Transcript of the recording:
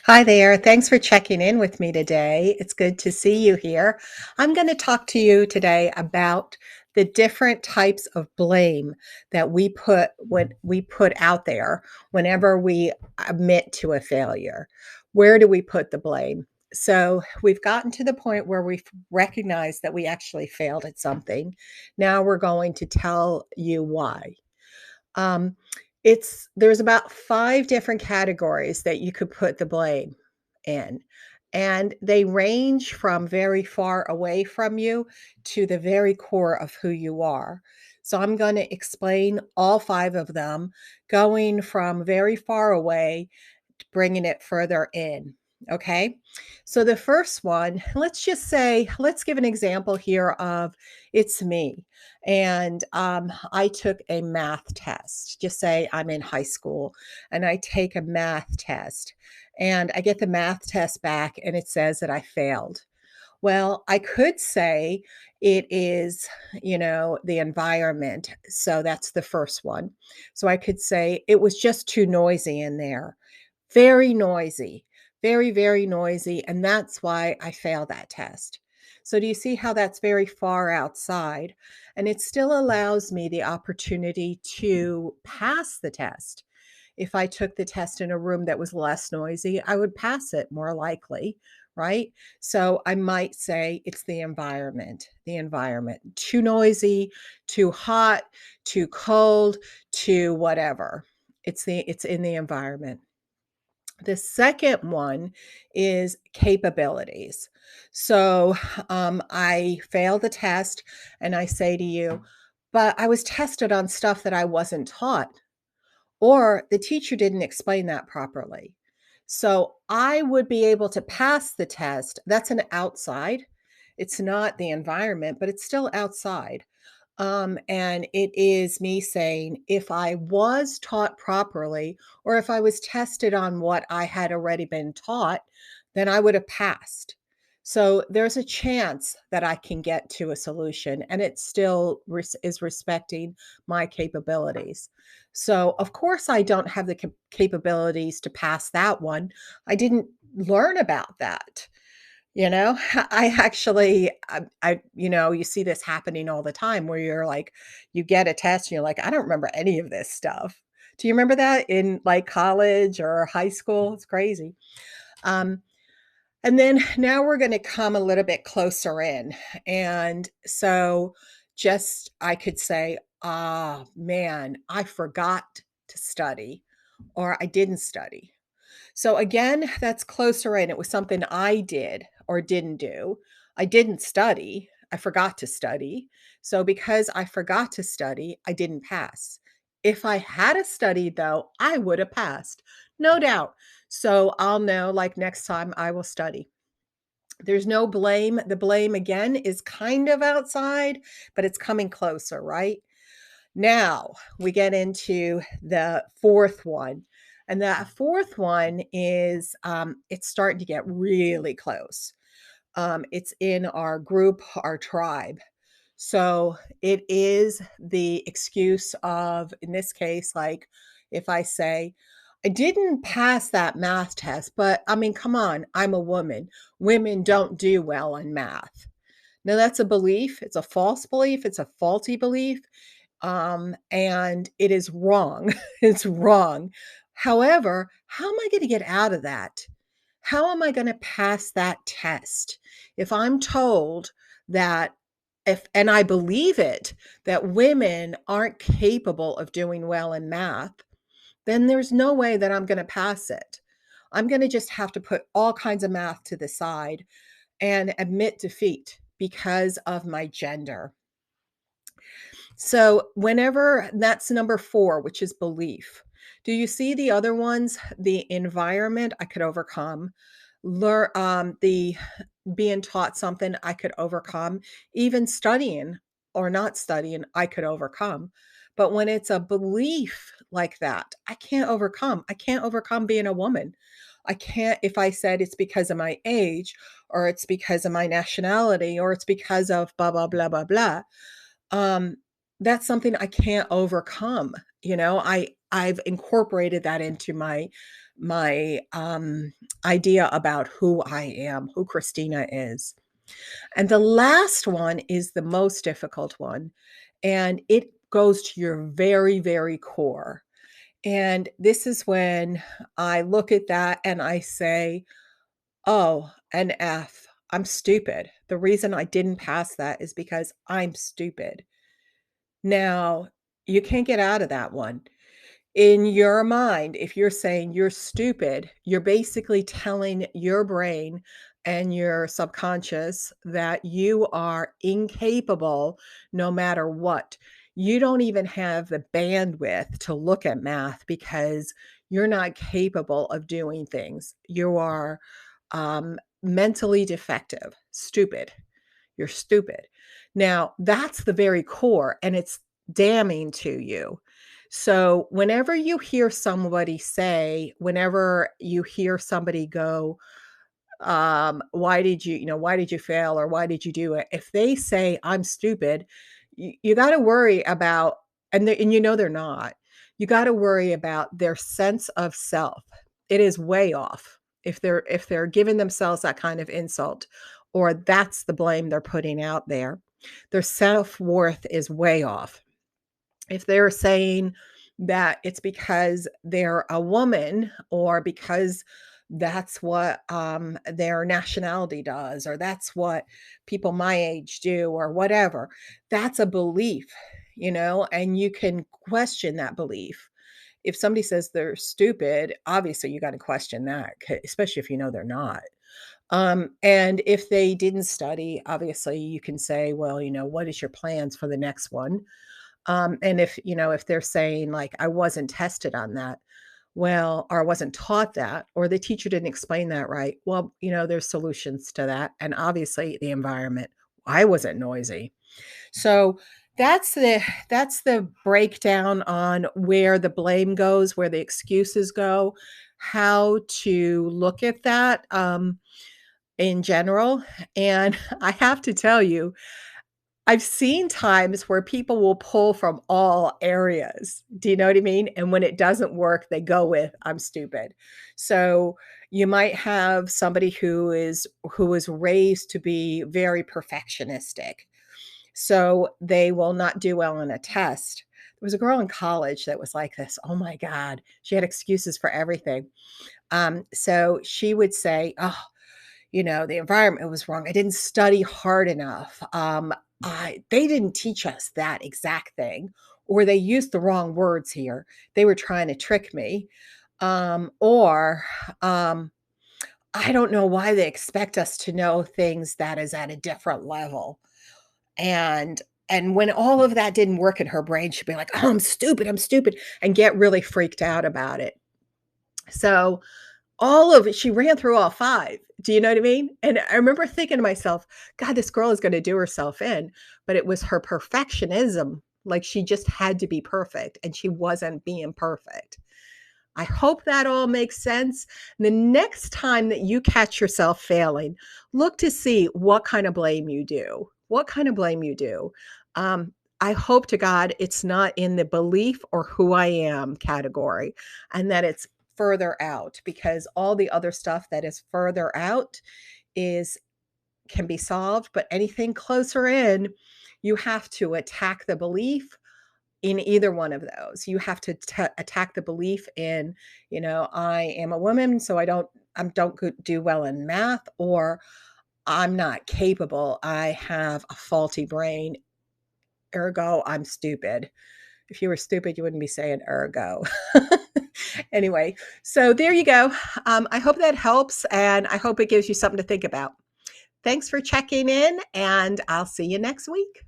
Hi there. Thanks for checking in with me today. It's good to see you here. I'm going to talk to you today about the different types of blame that we put out there whenever we admit to a failure. Where do we put the blame? So, we've gotten to the point where we've recognized that we actually failed at something. Now we're going to tell you why. Um, there's about 5 different categories that you could put the blame in, and they range from very far away from you to the very core of who you are. So I'm gonna explain all 5 of them, going from very far away bringing it further in. Okay. So the first one, let's give an example here of it's me. And I took a math test. Just say I'm in high school and I take a math test and I get the math test back and it says that I failed. Well, I could say it is, the environment. So that's the first one. So I could say it was just too noisy in there. Very noisy, very, very noisy. And that's why I failed that test. So do you see how that's very far outside? And it still allows me the opportunity to pass the test. If I took the test in a room that was less noisy, I would pass it more likely, right? So I might say it's the environment. Too noisy, too hot, too cold, too whatever. It's in the environment. The second one is capabilities. So I fail the test and I say to you, but I was tested on stuff that I wasn't taught or the teacher didn't explain that properly. So I would be able to pass the test. That's an outside. It's not the environment, but it's still outside. And it is me saying if I was taught properly or if I was tested on what I had already been taught, then I would have passed. So there's a chance that I can get to a solution and it still is respecting my capabilities. So, of course, I don't have the capabilities to pass that one. I didn't learn about that. I actually, you see this happening all the time where you're like, you get a test and you're like, I don't remember any of this stuff. Do you remember that in like college or high school? It's crazy. Um, and then now we're going to come a little bit closer in. And so I could say, ah, man, I forgot to study or I didn't study. So again, that's closer in. It was something I did or didn't do. I didn't study. I forgot to study. So because I forgot to study, I didn't pass. If I had a studied though, I would have passed. No doubt. So I'll know like next time I will study. There's no blame. The blame again is kind of outside, but it's coming closer, right? Now we get into the fourth one. And that fourth one is it's starting to get really close. It's in our group, our tribe. So it is the excuse of, in this case, like if I say, I didn't pass that math test, but I mean, come on, I'm a woman. Women don't do well in math. Now, that's a belief. It's a false belief. It's a faulty belief and it is wrong. It's wrong. However, how am I going to get out of that? How am I going to pass that test? If I'm told that and I believe it, that women aren't capable of doing well in math, then there's no way that I'm going to pass it. I'm going to just have to put all kinds of math to the side and admit defeat because of my gender. So, whenever that's number 4, which is belief. Do you see the other ones? The environment I could overcome. The being taught something I could overcome. Even studying or not studying, I could overcome. But when it's a belief like that, I can't overcome. I can't overcome being a woman. I can't if I said it's because of my age or it's because of my nationality or it's because of blah blah blah blah blah. Um, that's something I can't overcome, I've incorporated that into my idea about who I am, who Christina is. And the last one is the most difficult one, and it goes to your very, very core. And this is when I look at that and I say, "Oh, an F. I'm stupid. The reason I didn't pass that is because I'm stupid." Now, you can't get out of that one. In your mind, if you're saying you're stupid, you're basically telling your brain and your subconscious that you are incapable no matter what. You don't even have the bandwidth to look at math because you're not capable of doing things. You are mentally defective, stupid. You're stupid. Now, that's the very core, and it's damning to you. So, whenever you hear somebody go, why did you fail or why did you do it? If they say, I'm stupid, you got to worry about, and you know they're not, you got to worry about their sense of self. It is way off if they're giving themselves that kind of insult, or that's the blame they're putting out there. Their self-worth is way off. If they're saying that it's because they're a woman or because that's what their nationality does, or that's what people my age do, or whatever, that's a belief, and you can question that belief. If somebody says they're stupid, obviously you got to question that, especially if you know they're not. And if they didn't study, obviously you can say, well, what is your plans for the next one? And if they're saying like, I wasn't tested on that, well, or I wasn't taught that, or the teacher didn't explain that right. Well, there's solutions to that. And obviously the environment. I wasn't noisy. So that's the breakdown on where the blame goes, where the excuses go, how to look at that in general. And I have to tell you, I've seen times where people will pull from all areas. Do you know what I mean? And when it doesn't work, they go with, "I'm stupid." So, you might have somebody who is raised to be very perfectionistic. So, they will not do well on a test. There was a girl in college that was like this. Oh my god, she had excuses for everything. So she would say, "Oh, the environment was wrong. I didn't study hard enough. They didn't teach us that exact thing, or they used the wrong words here. They were trying to trick me. Or I don't know why they expect us to know things that is at a different level." And and when all of that didn't work in her brain, she'd be like, "Oh, I'm stupid," and get really freaked out about it. So all of it, she ran through all 5. Do you know what I mean? And I remember thinking to myself, "God, this girl is gonna do herself in," but it was her perfectionism, like, she just had to be perfect, and she wasn't being perfect. I hope that all makes sense. The next time that you catch yourself failing, look to see what kind of blame you do. What kind of blame you do. I hope to God it's not in the belief or who I am category, and that it's further out, because all the other stuff that is further out is can be solved, but anything closer in, you have to attack the belief in either one of those. You have to attack the belief in, I am a woman, so I don't do well in math, or I'm not capable. I have a faulty brain, ergo I'm stupid. If you were stupid, you wouldn't be saying ergo. Anyway, so there you go. I hope that helps, and I hope it gives you something to think about. Thanks for checking in, and I'll see you next week.